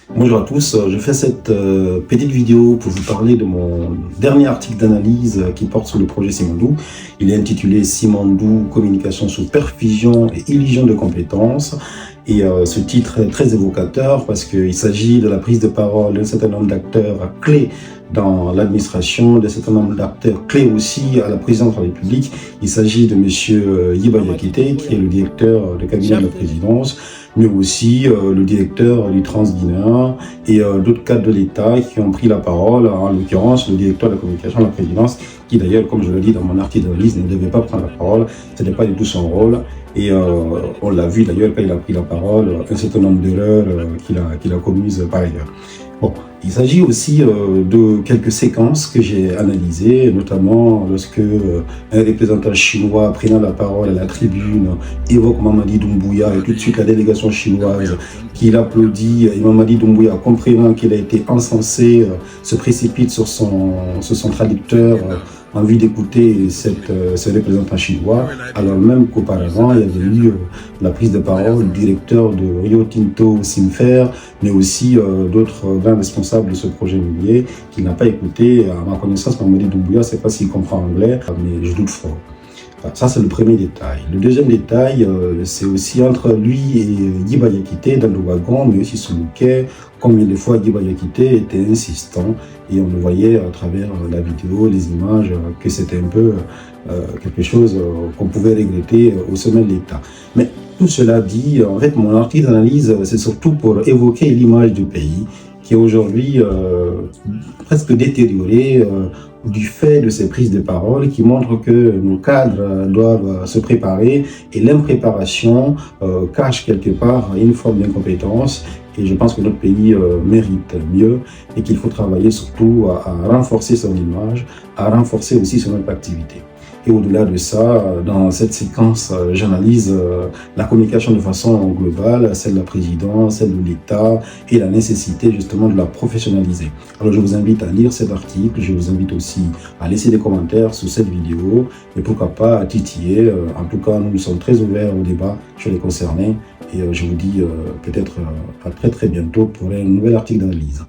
Bonjour à tous, je fais cette petite vidéo pour vous parler de mon dernier article d'analyse qui porte sur le projet Simandou. Il est intitulé Simandou, communication sous perfusion et illusion de compétences. Et ce titre est très évocateur parce qu'il s'agit de la prise de parole d'un certain nombre d'acteurs clés dans l'administration, d'un certain nombre d'acteurs clés aussi à la présidence de la République. Il s'agit de M. Yiba Diakité, qui est le directeur de cabinet de la présidence, mais aussi le directeur du Transguinéen et d'autres cadres de l'État qui ont pris la parole, en l'occurrence le directeur de la communication de la présidence, qui d'ailleurs, comme je le dis dans mon article d'analyse, ne devait pas prendre la parole, ce n'est pas du tout son rôle. Et on l'a vu d'ailleurs quand il a pris la parole, un certain nombre d'erreurs qu'il a commises par ailleurs. Bon, il s'agit aussi de quelques séquences que j'ai analysées, notamment lorsque un représentant chinois prenant la parole à la tribune évoque Mamadi Doumbouya et tout de suite la délégation chinoise qui l'applaudit et Mamadi Doumbouya, comprenant qu'il a été encensé, se précipite sur son traducteur en vue d'écouter ce représentant chinois, alors même qu'auparavant, il y avait eu la prise de parole du directeur de Rio Tinto Simfer, mais aussi d'autres grands responsables de ce projet minier qui n'a pas écouté. À ma connaissance, Mamadi Doumbouya, je ne sais pas s'il comprend anglais, mais je doute fort. Ça, c'est le premier détail. Le deuxième détail, c'est aussi entre lui et Yiba Diakité dans le wagon, mais aussi sur le quai, combien de fois Yiba Diakité était insistant et on le voyait à travers la vidéo, les images, que c'était un peu quelque chose qu'on pouvait regretter au sommet de l'État. Mais tout cela dit, en fait, mon article d'analyse, c'est surtout pour évoquer l'image du pays qui est aujourd'hui presque détériorée du fait de ces prises de parole qui montrent que nos cadres doivent se préparer et l'impréparation cache quelque part une forme d'incompétence. Et je pense que notre pays mérite mieux et qu'il faut travailler surtout à renforcer son image, à renforcer aussi son activité. Et au-delà de ça, dans cette séquence, j'analyse la communication de façon globale, celle de la présidence, celle de l'État et la nécessité justement de la professionnaliser. Alors je vous invite à lire cet article, je vous invite aussi à laisser des commentaires sous cette vidéo et pourquoi pas à titiller. En tout cas, nous sommes très ouverts au débat chez les concernés et je vous dis peut-être à très bientôt pour un nouvel article d'analyse.